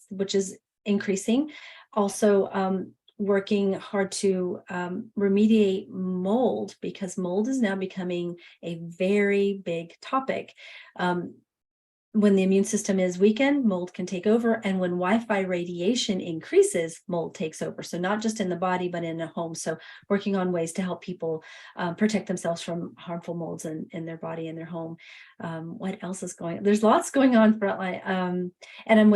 which is increasing. Also, working hard to remediate mold, because mold is now becoming a very big topic. When the immune system is weakened, mold can take over. And when Wi-Fi radiation increases, mold takes over. So not just in the body, but in a home. So working on ways to help people protect themselves from harmful molds in their body and their home. What else is going on? There's lots going on, Frontline. And I'm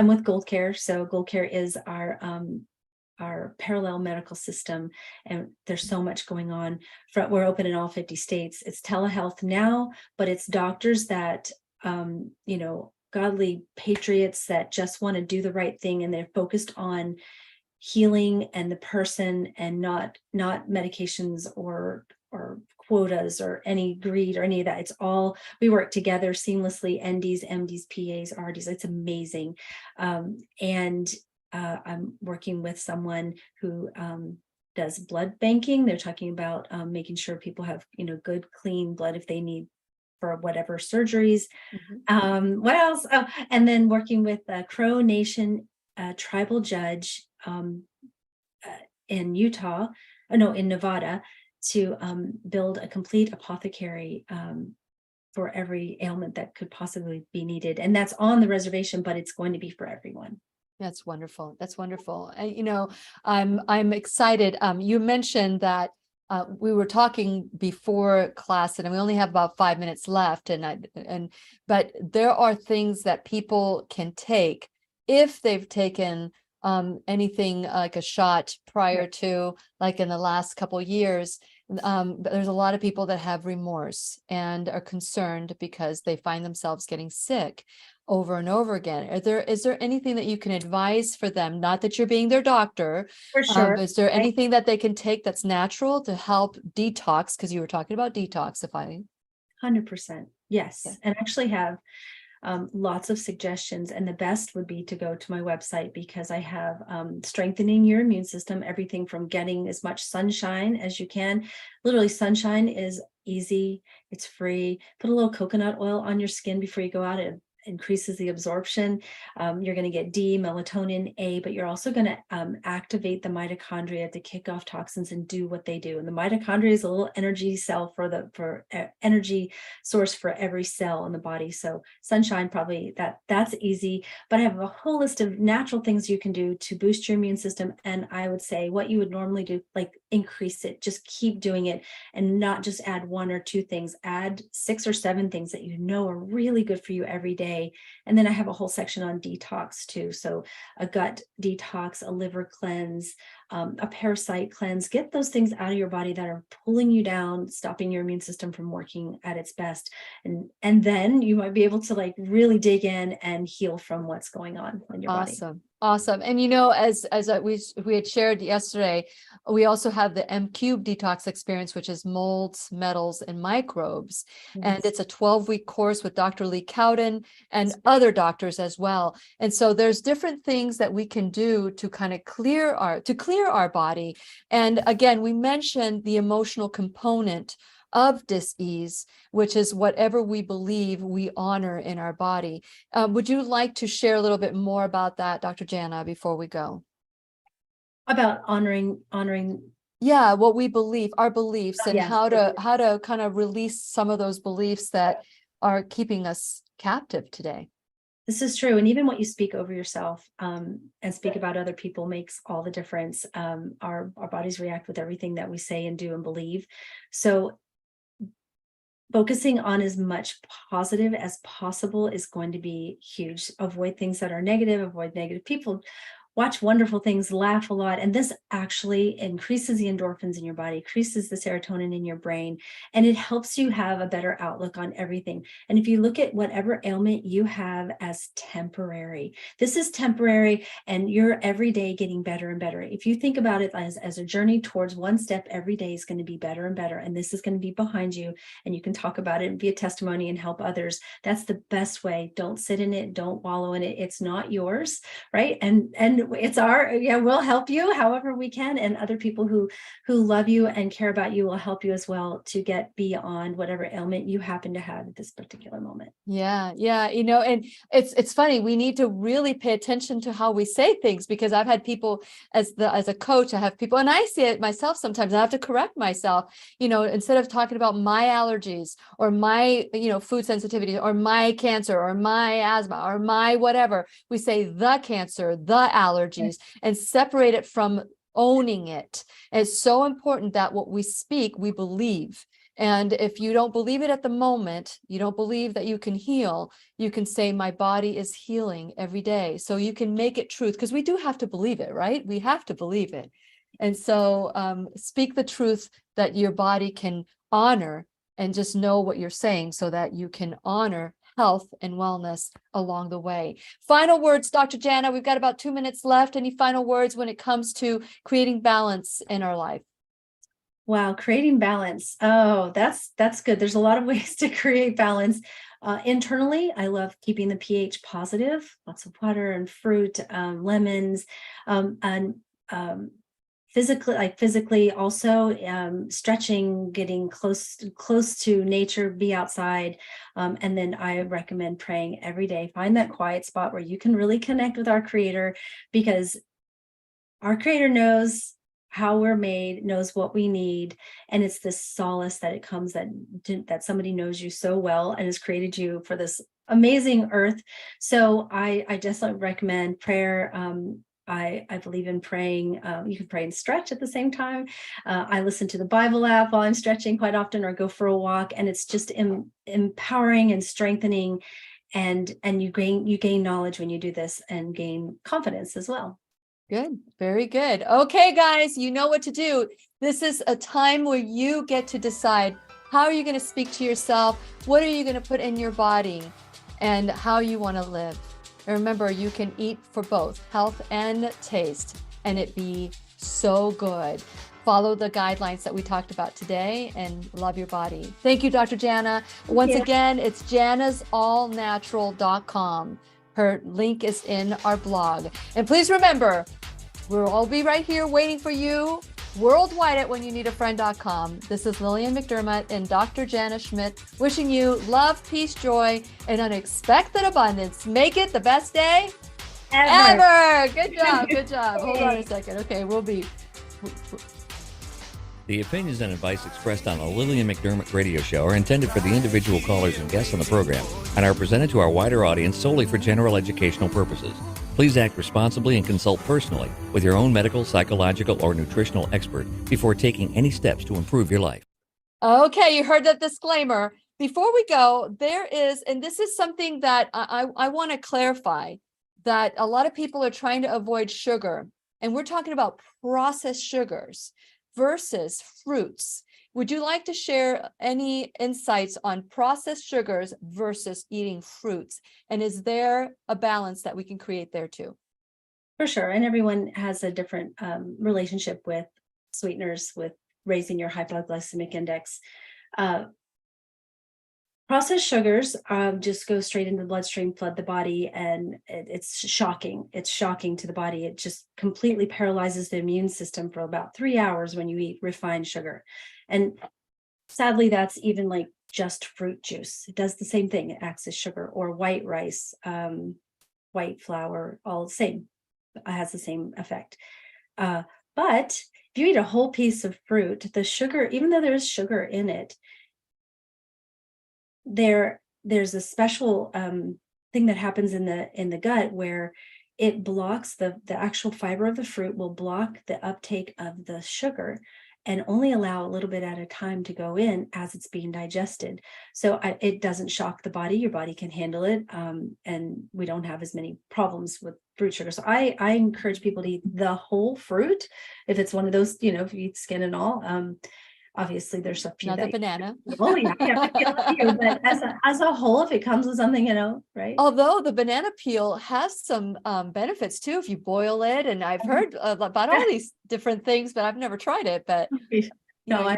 with Gold Care. So Gold Care is our parallel medical system, and there's so much going on. We're open in all 50 states. It's telehealth now, but it's doctors that godly patriots that just want to do the right thing, and they're focused on healing and the person, and not medications or quotas or any greed or any of that. It's all, we work together seamlessly, NDs, MDs, PAs, RDs. It's amazing. And I'm working with someone who does blood banking. They're talking about making sure people have good, clean blood if they need for whatever surgeries. Mm-hmm. What else? Oh, and then working with Crow Nation tribal judge in Nevada, to build a complete apothecary for every ailment that could possibly be needed. And that's on the reservation, but it's going to be for everyone. That's wonderful. That's wonderful. And I'm excited. You mentioned that we were talking before class, and we only have about 5 minutes left. But there are things that people can take if they've taken anything like a shot prior to, like in the last couple of years. There's a lot of people that have remorse and are concerned because they find themselves getting sick over and over again. Is there anything that you can advise for them? Not that you're being their doctor. For sure. Is there anything that they can take that's natural to help detox? Because you were talking about detoxifying. 100%. Yes. Yeah. And actually have lots of suggestions. And the best would be to go to my website, because I have strengthening your immune system, everything from getting as much sunshine as you can. Literally, sunshine is easy. It's free. Put a little coconut oil on your skin before you go out. increases the absorption. You're going to get D, melatonin, A, but you're also going to activate the mitochondria to kick off toxins and do what they do. And the mitochondria is a little energy cell for energy source for every cell in the body. So sunshine, probably that's easy, but I have a whole list of natural things you can do to boost your immune system. And I would say what you would normally do, like increase it, just keep doing it, and not just add 1 or 2 things, add 6 or 7 things that you know are really good for you every day. And then I have a whole section on detox too. So a gut detox, a liver cleanse, a parasite cleanse, get those things out of your body that are pulling you down, stopping your immune system from working at its best. And then you might be able to like really dig in and heal from what's going on in your body. Awesome. And as we had shared yesterday, we also have the M-Cube detox experience, which is molds, metals, and microbes. Yes. And it's a 12-week course with Dr. Lee Cowden and other doctors as well. And so there's different things that we can do to kind of clear our body. And again, we mentioned the emotional component of dis-ease, which is whatever we believe we honor in our body. Would you like to share a little bit more about that, Dr. Jana, before we go? About honoring. Yeah, what we believe, our beliefs, and yeah. how to kind of release some of those beliefs that are keeping us captive today. This is true. And even what you speak over yourself and speak about other people makes all the difference. Our bodies react with everything that we say and do and believe. So focusing on as much positive as possible is going to be huge. Avoid things that are negative, avoid negative people. Watch wonderful things, laugh a lot. And this actually increases the endorphins in your body, increases the serotonin in your brain, and it helps you have a better outlook on everything. And if you look at whatever ailment you have as temporary, this is temporary, and you're every day getting better and better. If you think about it as a journey towards one step, every day is going to be better and better. And this is going to be behind you, and you can talk about it and be a testimony and help others. That's the best way. Don't sit in it. Don't wallow in it. It's not yours, right? And it's we'll help you however we can, and other people who love you and care about you will help you as well to get beyond whatever ailment you happen to have at this particular moment. Yeah. And it's funny, we need to really pay attention to how we say things, because I've had people as a coach, I have people, and I see it myself sometimes, I have to correct myself, instead of talking about my allergies or my, food sensitivity or my cancer or my asthma or my whatever, we say the cancer, the allergies, and separate it from owning it. And it's so important that what we speak, we believe. And if you don't believe it at the moment, you don't believe that you can heal, you can say, my body is healing every day. So you can make it truth, because we do have to believe it, right? We have to believe it. And so speak the truth that your body can honor, and just know what you're saying so that you can honor health and wellness along the way. Final words, Dr. Jana, we've got about 2 minutes left. Any final words when it comes to creating balance in our life? Wow, creating balance. Oh, that's good. There's a lot of ways to create balance. Internally, I love keeping the pH positive, lots of water and fruit, lemons, and physically also stretching, getting close to nature, be outside. And then I recommend praying every day. Find that quiet spot where you can really connect with our Creator, because our Creator knows how we're made, knows what we need. And it's this solace that it comes that somebody knows you so well and has created you for this amazing earth. So I just recommend prayer. I believe in praying. You can pray and stretch at the same time. I listen to the Bible app while I'm stretching quite often, or go for a walk, and it's just empowering and strengthening, and you gain knowledge when you do this, and gain confidence as well. Good. Very good. Okay, guys, you know what to do. This is a time where you get to decide, how are you going to speak to yourself? What are you going to put in your body, and how you want to live? And remember, you can eat for both health and taste, and it be so good. Follow the guidelines that we talked about today, and love your body. Thank you, Dr. Jana. Once again, it's janasallnatural.com. Her link is in our blog. And please remember, we'll all be right here waiting for you worldwide at whenyouneedafriend.com. This is Lillian McDermott and Dr. Jana Schmidt wishing you love, peace, joy, and unexpected abundance. Make it the best day ever. Good job. Good job. Hold on a second. Okay, we'll be. The opinions and advice expressed on the Lillian McDermott radio show are intended for the individual callers and guests on the program and are presented to our wider audience solely for general educational purposes. Please act responsibly and consult personally with your own medical, psychological, or nutritional expert before taking any steps to improve your life. Okay, you heard that disclaimer. Before we go, there is, and this is something that I want to clarify, that a lot of people are trying to avoid sugar, and we're talking about processed sugars versus fruits. Would you like to share any insights on processed sugars versus eating fruits? And is there a balance that we can create there too? For sure. And everyone has a different relationship with sweeteners, with raising your hypoglycemic index. Processed sugars just go straight into the bloodstream, flood the body, and it's shocking. It's shocking to the body. It just completely paralyzes the immune system for about 3 hours when you eat refined sugar. And sadly, that's even like just fruit juice. It does the same thing. It acts as sugar, or white rice, white flour, all the same. It has the same effect. But if you eat a whole piece of fruit, the sugar, even though there is sugar in it, there's a special thing that happens in the gut where it blocks the actual fiber of the fruit, will block the uptake of the sugar and only allow a little bit at a time to go in as it's being digested. So it doesn't shock the body. Your body can handle it, and we don't have as many problems with fruit sugar. So I encourage people to eat the whole fruit if it's one of those, if you eat skin and all. Obviously, there's a few. Not the banana. Oh yeah, but as a whole, if it comes with something, right? Although the banana peel has some benefits too, if you boil it. And I've heard about all these different things, but I've never tried it. But no, I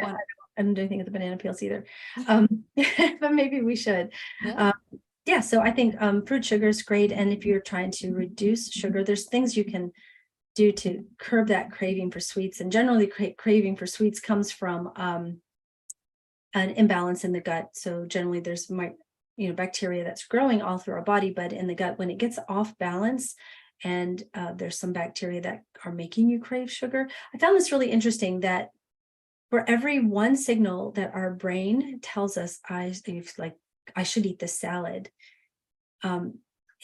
don't do anything with the banana peels either. But maybe we should. Yeah. So I think fruit sugar is great, and if you're trying to reduce sugar, there's things you can do to curb that craving for sweets. And generally craving for sweets comes from an imbalance in the gut. So generally there's bacteria that's growing all through our body, but in the gut, when it gets off balance, and there's some bacteria that are making you crave sugar. I found this really interesting, that for every one signal that our brain tells us, I should eat this salad,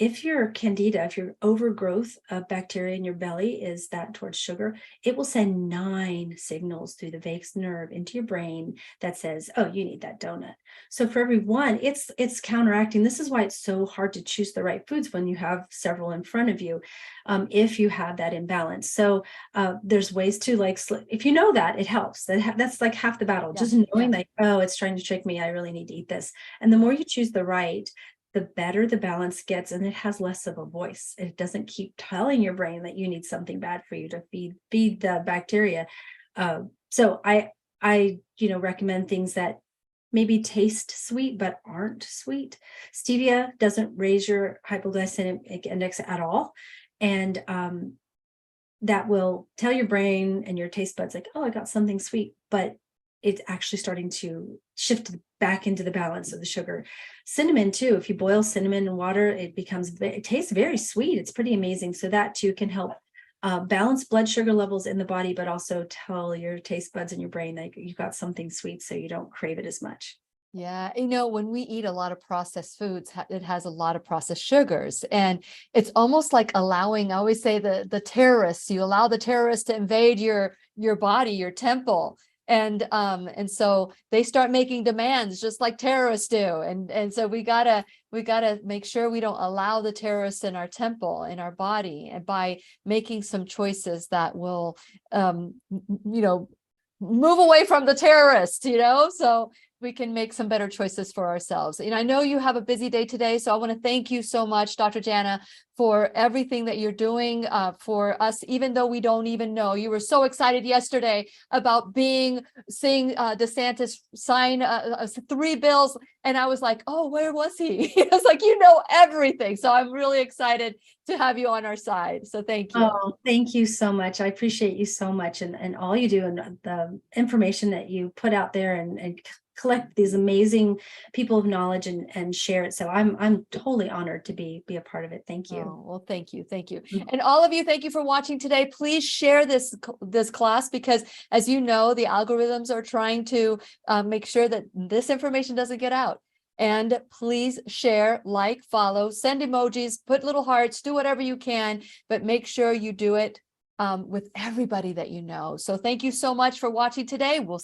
if your candida, if your overgrowth of bacteria in your belly is that towards sugar, it will send 9 signals through the vagus nerve into your brain that says, oh, you need that donut. So for every one, it's counteracting. This is why it's so hard to choose the right foods when you have several in front of you, if you have that imbalance. So there's ways to, if you know that, it helps. That's like half the battle. Just knowing oh, it's trying to trick me. I really need to eat this. And the more you choose the right, the better the balance gets, and it has less of a voice. It doesn't keep telling your brain that you need something bad for you to feed the bacteria. So I recommend things that maybe taste sweet but aren't sweet. Stevia doesn't raise your hypoglycemic index at all, and that will tell your brain and your taste buds oh, I got something sweet, but it's actually starting to shift back into the balance of the sugar. Cinnamon too, if you boil cinnamon in water, it tastes very sweet. It's pretty amazing. So that too can help balance blood sugar levels in the body, but also tell your taste buds and your brain that you got something sweet so you don't crave it as much. Yeah. When we eat a lot of processed foods, it has a lot of processed sugars, and it's almost like allowing, I always say the terrorists, you allow the terrorists to invade your body, your temple. And so they start making demands just like terrorists do. And so we gotta make sure we don't allow the terrorists in our temple, in our body, and by making some choices that will, move away from the terrorists, so we can make some better choices for ourselves. And I know you have a busy day today, so I want to thank you so much, Dr. Jana, for everything that you're doing for us, even though we don't even know. You were so excited yesterday about seeing DeSantis sign 3 bills. And I was like, oh, where was he? I was like, you know everything. So I'm really excited to have you on our side. So thank you. Oh, thank you so much. I appreciate you so much and all you do and the information that you put out there and collect these amazing people of knowledge and share it. So I'm totally honored to be a part of it. Thank you. Oh, well, thank you. Thank you. Mhm. And all of you, thank you for watching today. Please share this class because, as you know, the algorithms are trying to make sure that this information doesn't get out. And please share, like, follow, send emojis, put little hearts, do whatever you can, but make sure you do it with everybody that you know. So thank you so much for watching today. We'll